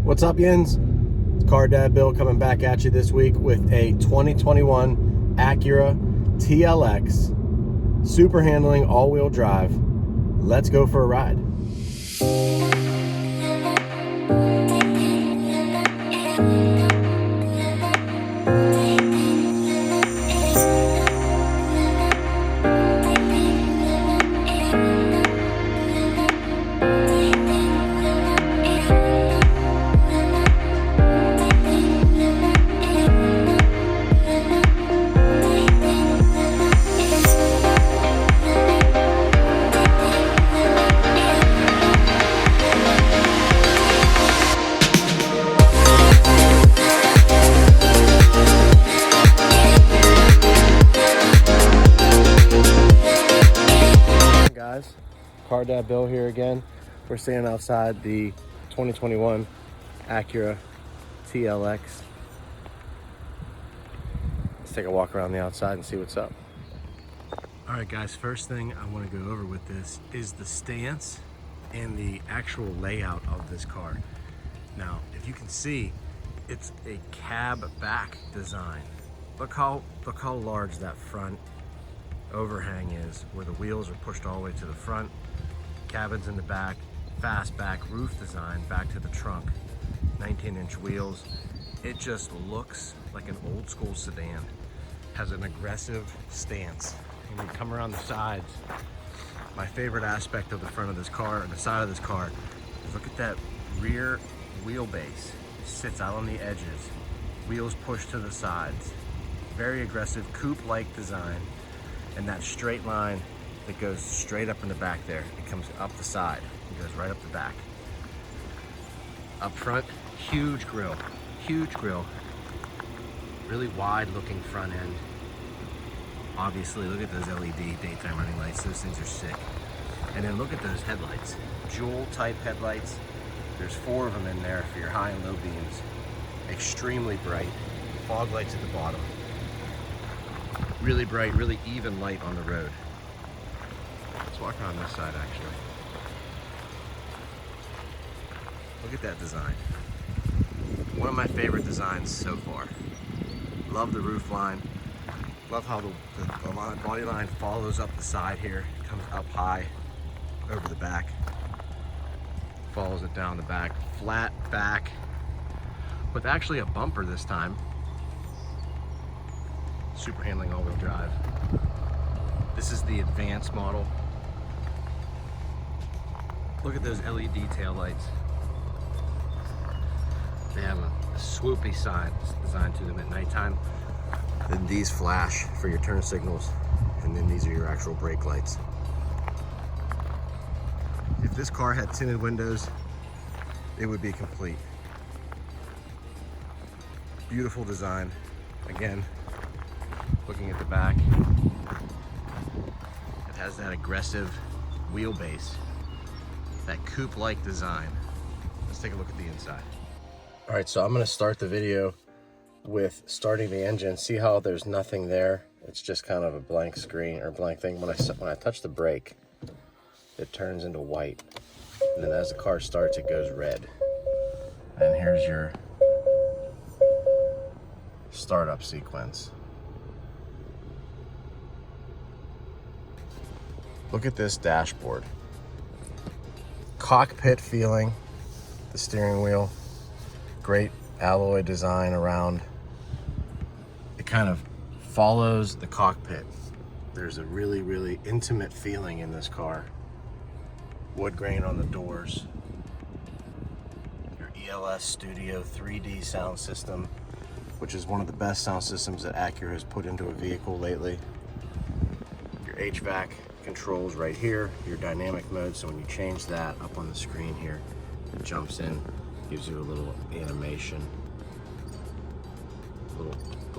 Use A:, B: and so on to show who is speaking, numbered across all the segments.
A: What's up, Yins? It's Car Dad Bill coming back at you this week with a 2021 Acura TLX. Super handling, all-wheel drive. Let's go for a ride. Car Dad Bill here again. We're standing outside the 2021 Acura TLX. Let's take a walk around the outside and see what's up. All right, guys, first thing I want to go over with this is the stance and the actual layout of this car. Now, if you can see, it's a cab back design. Look how large that front overhang is, where the wheels are pushed all the way to the front, cabins in the back, fast back roof design back to the trunk, 19-inch wheels. It just looks like an old school sedan. Has an aggressive stance. When you come around the sides, my favorite aspect of the front of this car and the side of this car is look at that rear wheelbase. Sits out on the edges, wheels pushed to the sides. Very aggressive coupe-like design. And that straight line that goes straight up in the back there, it comes up the side, it goes right up the back. Up front, huge grille, really wide looking front end. Obviously, look at those LED daytime running lights, those things are sick. And then look at those headlights, jewel type headlights. There's 4 of them in there for your high and low beams. Extremely bright, fog lights at the bottom. Really bright, really even light on the road. Let's walk around this side actually. Look at that design. One of my favorite designs so far. Love the roof line. Love how the body line follows up the side here. It comes up high over the back. Follows it down the back. Flat back with actually a bumper this time. Super handling all-wheel drive. This is the advanced model. Look at those LED tail lights. They have a swoopy sign designed to them at nighttime. Then these flash for your turn signals, and then these are your actual brake lights. If this car had tinted windows, it would be complete. Beautiful design. Again, looking at the back, it has that aggressive wheelbase, that coupe-like design. Let's take a look at the inside. All right, so I'm gonna start the video with starting the engine. See how there's nothing there? It's just kind of a blank screen or blank thing. When I touch the brake, it turns into white. And then as the car starts, it goes red. And here's your startup sequence. Look at this dashboard. Cockpit feeling, the steering wheel. Great alloy design around. It kind of follows the cockpit. There's a really, really intimate feeling in this car. Wood grain on the doors. Your ELS Studio 3D sound system, which is one of the best sound systems that Acura has put into a vehicle lately. Your HVAC controls right here, your dynamic mode, so when you change that up on the screen here, it jumps in, gives you a little animation, a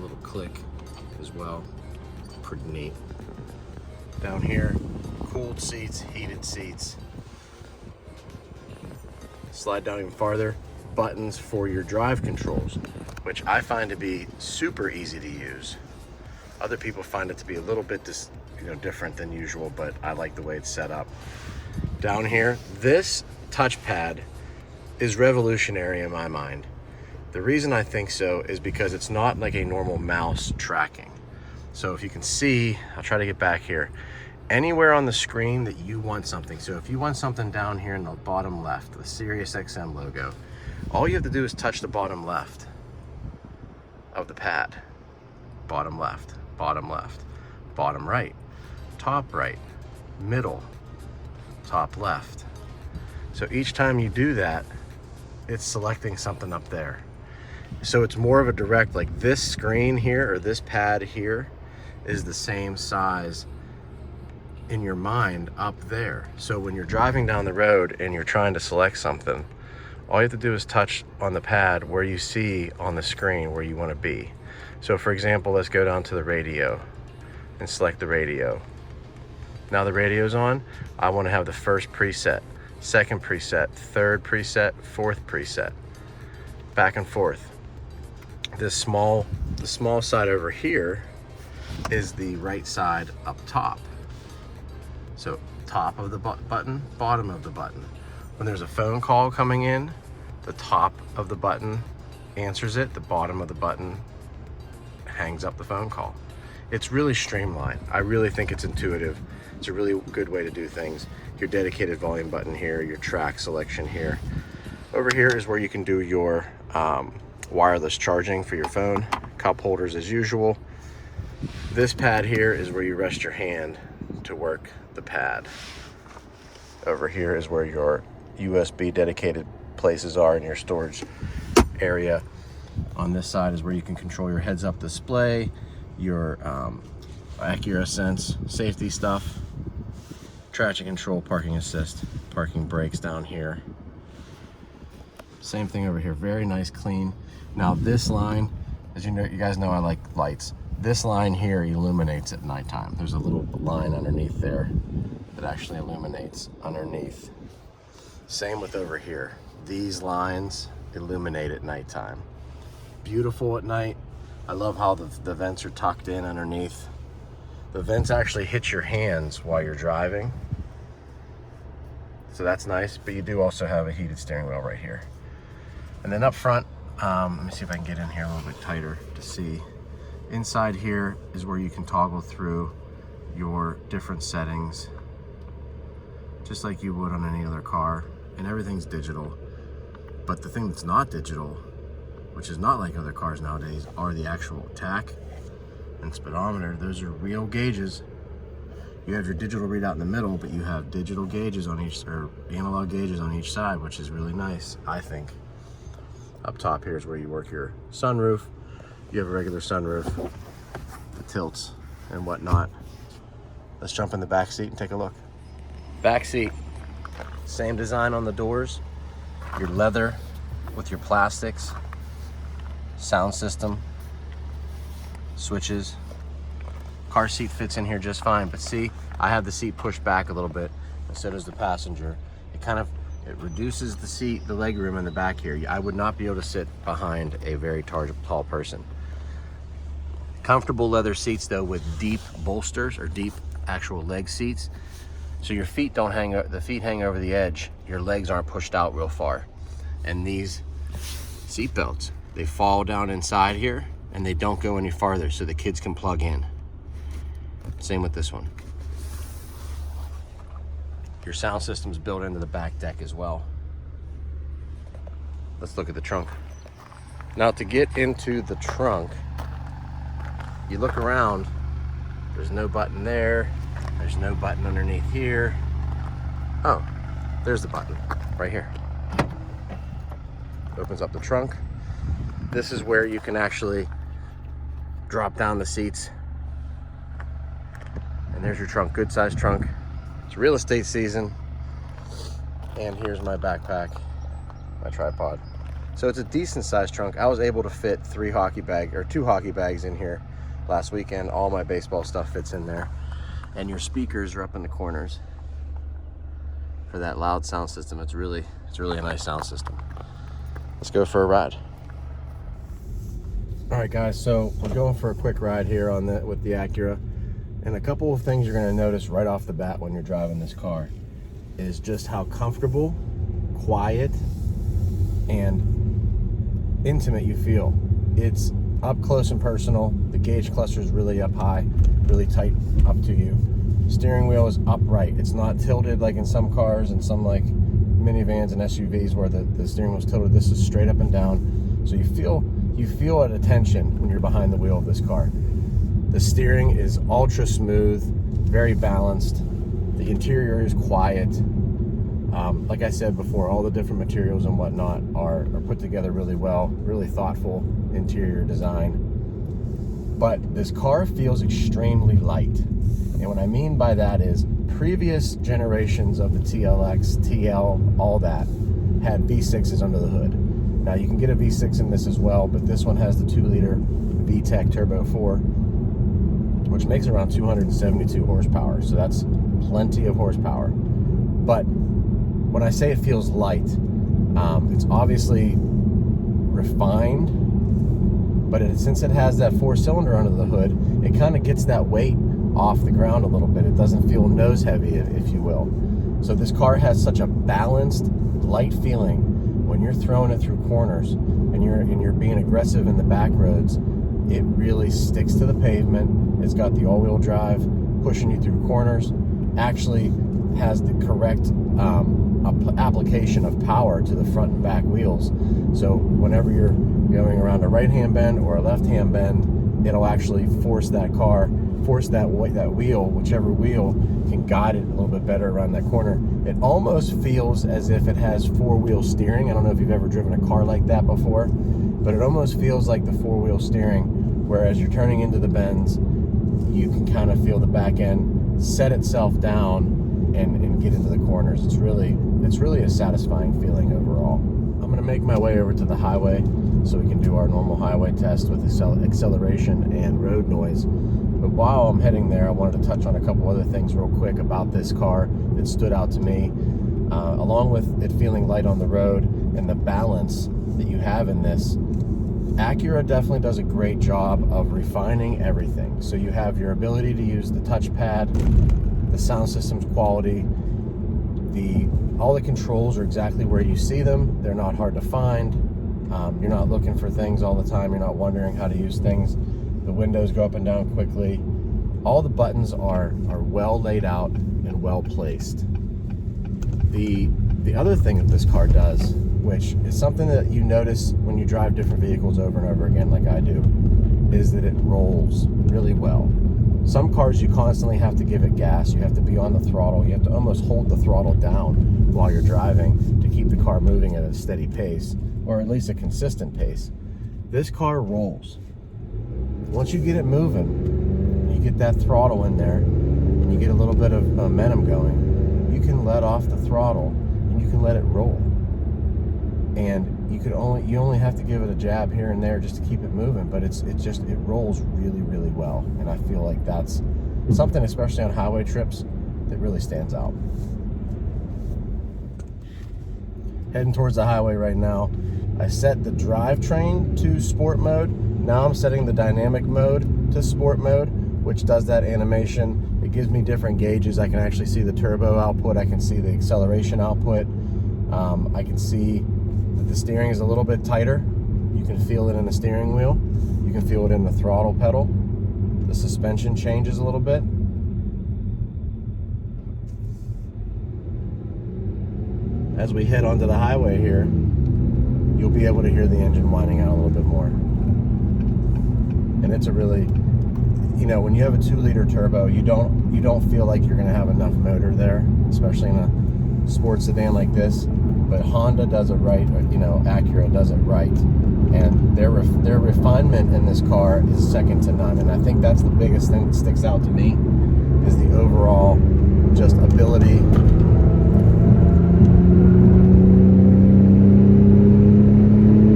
A: little click as well. Pretty neat. Down here, cooled seats, heated seats. Slide down even farther, buttons for your drive controls, which I find to be super easy to use. Other people find it to be a little bit different than usual, but I like the way it's set up. Down here, this touchpad is revolutionary in my mind. The reason I think so is because it's not like a normal mouse tracking. So if you can see, I'll try to get back here, anywhere on the screen that you want something. So if you want something down here in the bottom left, the SiriusXM logo, all you have to do is touch the bottom left of the pad. Bottom left, bottom left, bottom right, top right, middle, top left. So each time you do that, it's selecting something up there. So it's more of a direct, like this screen here, or this pad here, is the same size in your mind up there. So when you're driving down the road and you're trying to select something, all you have to do is touch on the pad where you see on the screen where you want to be. So for example, let's go down to the radio and select the radio. Now the radio's on, I want to have the first preset, second preset, third preset, fourth preset, back and forth. The small side over here is the right side up top. So top of the button, bottom of the button. When there's a phone call coming in, the top of the button answers it, the bottom of the button hangs up the phone call. It's really streamlined. I really think it's intuitive. It's a really good way to do things. Your dedicated volume button here, your track selection here. Over here is where you can do your wireless charging for your phone. Cup holders as usual. This pad here is where you rest your hand to work the pad. Over here is where your USB dedicated places are in your storage area. On this side is where you can control your heads-up display, your Acura Sense safety stuff, traction control, parking assist, parking brakes down here. Same thing over here, very nice, clean. Now this line, as you know, you guys know I like lights. This line here illuminates at nighttime. There's a little line underneath there that actually illuminates underneath. Same with over here. These lines illuminate at nighttime. Beautiful at night. I love how the vents are tucked in underneath. The vents actually hit your hands while you're driving. So that's nice, but you do also have a heated steering wheel right here. And then up front, let me see if I can get in here a little bit tighter to see. Inside here is where you can toggle through your different settings, just like you would on any other car, and everything's digital. But the thing that's not digital, which is not like other cars nowadays, are the actual tach and speedometer. Those are real gauges. You have your digital readout in the middle, but you have digital gauges on each, or analog gauges on each side, which is really nice, I think. Up top here is where you work your sunroof. You have a regular sunroof, the tilts and whatnot. Let's jump in the back seat and take a look. Back seat, same design on the doors. Your leather with your plastics, sound system, switches. Car seat fits in here just fine, but see, I have the seat pushed back a little bit, and so does the passenger. It reduces the seat, the leg room in the back here. I would not be able to sit behind a very tall person. Comfortable leather seats though, with deep bolsters or deep actual leg seats. So your feet don't hang, the feet hang over the edge. Your legs aren't pushed out real far. And these seat belts, they fall down inside here and they don't go any farther, so the kids can plug in. Same with this one. Your sound system's built into the back deck as well. Let's look at the trunk. Now to get into the trunk, you look around, there's no button there, there's no button underneath here. Oh, there's the button, right here. Opens up the trunk. This is where you can actually drop down the seats. And there's your trunk, good sized trunk. It's real estate season. And here's my backpack, my tripod. So it's a decent sized trunk. I was able to fit 2 hockey bags in here last weekend. All my baseball stuff fits in there. And your speakers are up in the corners for that loud sound system. It's really a nice sound system. Let's go for a ride. All right guys, so we're going for a quick ride here with the Acura. And a couple of things you're gonna notice right off the bat when you're driving this car is just how comfortable, quiet, and intimate you feel. It's up close and personal. The gauge cluster is really up high, really tight up to you. Steering wheel is upright. It's not tilted like in some cars and some like minivans and SUVs where the steering wheel is tilted. This is straight up and down. So you feel at attention when you're behind the wheel of this car. The steering is ultra smooth, very balanced. The interior is quiet. Like I said before, all the different materials and whatnot are put together really well, really thoughtful interior design. But this car feels extremely light. And what I mean by that is previous generations of the TLX, TL, all that had V6s under the hood. Now you can get a V6 in this as well, but this one has the 2-liter VTEC Turbo 4, which makes around 272 horsepower. So that's plenty of horsepower. But when I say it feels light, it's obviously refined, but since it has that 4-cylinder under the hood, it kind of gets that weight off the ground a little bit. It doesn't feel nose heavy, if you will. So this car has such a balanced, light feeling when you're throwing it through corners and you're being aggressive in the back roads. It really sticks to the pavement. It's got the all-wheel drive, pushing you through corners. Actually has the correct application of power to the front and back wheels. So whenever you're going around a right-hand bend or a left-hand bend, it'll actually force that wheel, whichever wheel, can guide it a little bit better around that corner. It almost feels as if it has 4-wheel steering. I don't know if you've ever driven a car like that before, but it almost feels like the 4-wheel steering, whereas you're turning into the bends, you can kind of feel the back end set itself down and get into the corners. It's really a satisfying feeling overall. I'm gonna make my way over to the highway so we can do our normal highway test with acceleration and road noise. But while I'm heading there, I wanted to touch on a couple other things real quick about this car that stood out to me. Along with it feeling light on the road and the balance that you have in this, Acura definitely does a great job of refining everything. So you have your ability to use the touchpad, the sound system's quality, all the controls are exactly where you see them. They're not hard to find. You're not looking for things all the time. You're not wondering how to use things. The windows go up and down quickly. All the buttons are well laid out and well placed. The other thing that this car does, which is something that you notice when you drive different vehicles over and over again like I do, is that it rolls really well. Some cars you constantly have to give it gas. You have to be on the throttle. You have to almost hold the throttle down while you're driving to keep the car moving at a steady pace, or at least a consistent pace. This car rolls. Once you get it moving, you get that throttle in there, and you get a little bit of momentum going, you can let off the throttle and you can let it roll. And you only have to give it a jab here and there just to keep it moving, but it rolls really, really well. And I feel like that's something, especially on highway trips, that really stands out. Heading towards the highway right now. I set the drivetrain to sport mode. Now I'm setting the dynamic mode to sport mode, which does that animation. It gives me different gauges. I can actually see the turbo output. I can see the acceleration output. I can see that the steering is a little bit tighter. You can feel it in the steering wheel. You can feel it in the throttle pedal. The suspension changes a little bit. As we head onto the highway here, you'll be able to hear the engine whining out a little bit more. And it's a really, when you have a 2-liter turbo, you don't feel like you're gonna have enough motor there, especially in a sports sedan like this. But Honda does it right, Acura does it right. And their refinement in this car is second to none. And I think that's the biggest thing that sticks out to me, is the overall just ability.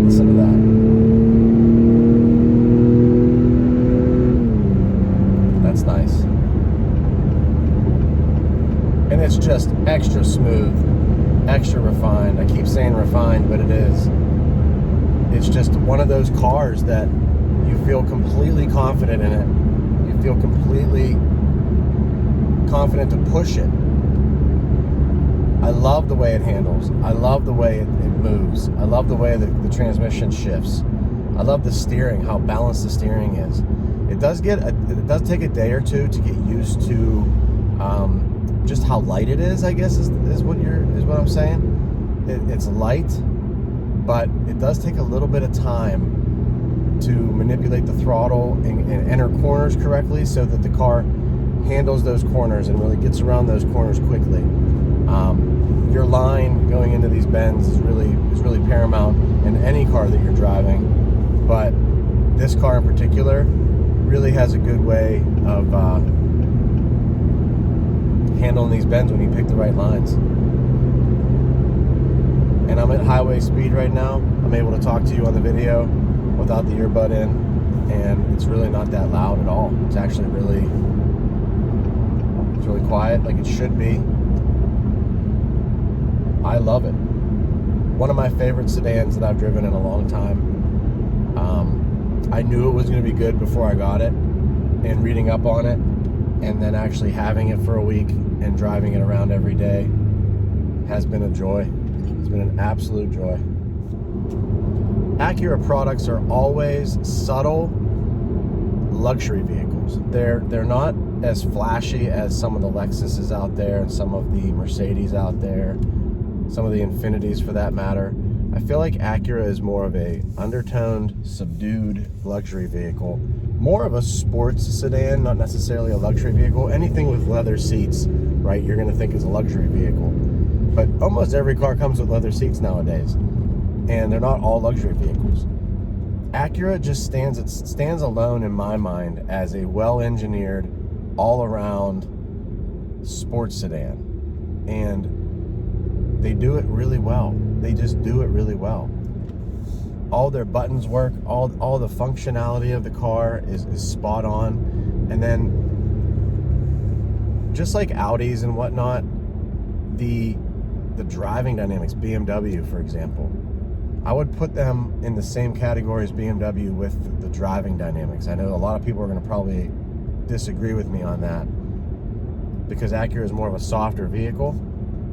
A: Listen to that. That's nice. And it's just extra smooth, extra refined. I keep saying refined, but it is. It's just one of those cars that you feel completely confident in it. You feel completely confident to push it. I love the way it handles. I love the way it moves. I love the way the transmission shifts. I love the steering, how balanced the steering is. It does take a day or two to get used to just how light it is, I guess is what I'm saying. It's light, but it does take a little bit of time to manipulate the throttle and enter corners correctly so that the car handles those corners and really gets around those corners quickly. Your line going into these bends is really paramount in any car that you're driving, but this car in particular really has a good way of handling these bends when you pick the right lines. And I'm at highway speed right now. I'm able to talk to you on the video without the earbud in, and it's really not that loud at all. It's actually really quiet, like it should be. I love it. One of my favorite sedans that I've driven in a long time. I knew it was going to be good before I got it, and reading up on it, and then actually having it for a week and driving it around every day has been a joy. It's been an absolute joy. Acura products are always subtle luxury vehicles. They're not as flashy as some of the Lexuses out there and some of the Mercedes out there, some of the Infinities for that matter. I feel like Acura is more of a undertoned, subdued luxury vehicle. More of a sports sedan, not necessarily a luxury vehicle. Anything with leather seats, right, you're gonna think is a luxury vehicle. But almost every car comes with leather seats nowadays, and they're not all luxury vehicles. Acura just stands alone in my mind as a well-engineered, all-around sports sedan. And they do it really well. They just do it really well. All their buttons work, all the functionality of the car is spot on. And then, just like Audis and whatnot, the driving dynamics, BMW for example, I would put them in the same category as BMW with the driving dynamics. I know a lot of people are going to probably disagree with me on that, because Acura is more of a softer vehicle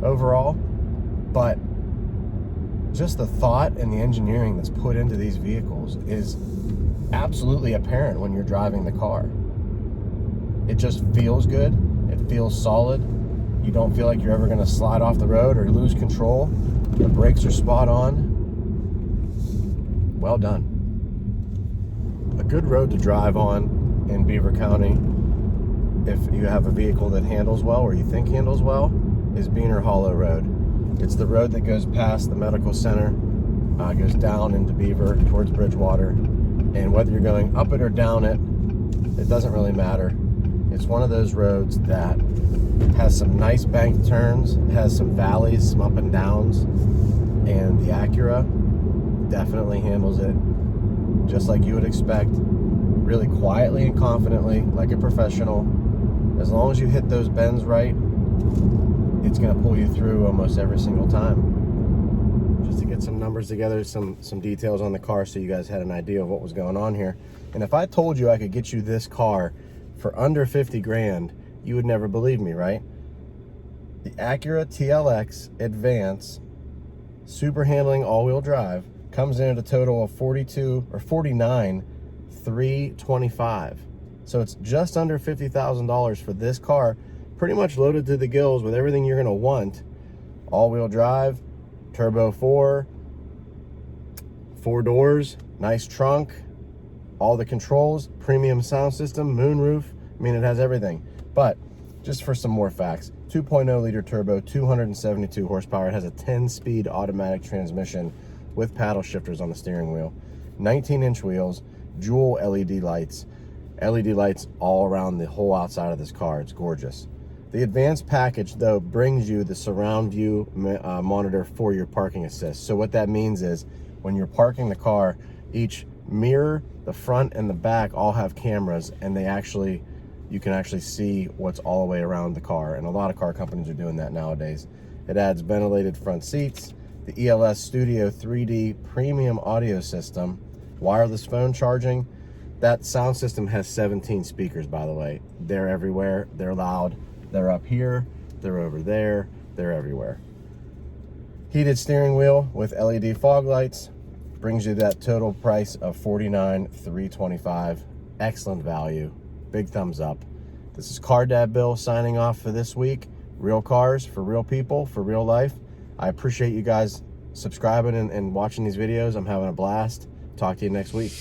A: overall, but just the thought and the engineering that's put into these vehicles is absolutely apparent when you're driving the car. It just feels good. It feels solid. You don't feel like you're ever going to slide off the road or lose control. The brakes are spot on. Well done. A good road to drive on in Beaver County, if you have a vehicle that handles well or you think handles well, is Beaner Hollow Road. It's the road that goes past the medical center, goes down into Beaver towards Bridgewater, and whether you're going up it or down it, it doesn't really matter. It's one of those roads that has some nice banked turns, has some valleys, some up and downs, and the Acura definitely handles it just like you would expect, really quietly and confidently, like a professional. As long as you hit those bends right, it's going to pull you through almost every single time. Just to get some numbers together, some details on the car so you guys had an idea of what was going on here. And if I told you I could get you this car for under 50 grand, you would never believe me, right? The Acura TLX Advance super handling all-wheel drive comes in at a total of $49,325. So it's just under $50,000 for this car, pretty much loaded to the gills with everything you're gonna want. All-wheel drive, turbo 4 doors, nice trunk, all the controls, premium sound system, moonroof. I mean, it has everything. But just for some more facts, 2.0 liter turbo, 272 horsepower. It has a 10-speed automatic transmission with paddle shifters on the steering wheel, 19-inch wheels, dual LED lights all around the whole outside of this car. It's gorgeous. The advanced package, though, brings you the surround view monitor for your parking assist. So what that means is when you're parking the car, each mirror, the front and the back all have cameras, and you can actually see what's all the way around the car. And a lot of car companies are doing that nowadays. It adds ventilated front seats, the ELS Studio 3D premium audio system, wireless phone charging. That sound system has 17 speakers, by the way. They're everywhere. They're loud. They're up here. They're over there. They're everywhere. Heated steering wheel with LED fog lights brings you that total price of $49,325. Excellent value. Big thumbs up. This is Car Dad Bill signing off for this week. Real cars for real people, for real life. I appreciate you guys subscribing and watching these videos. I'm having a blast. Talk to you next week.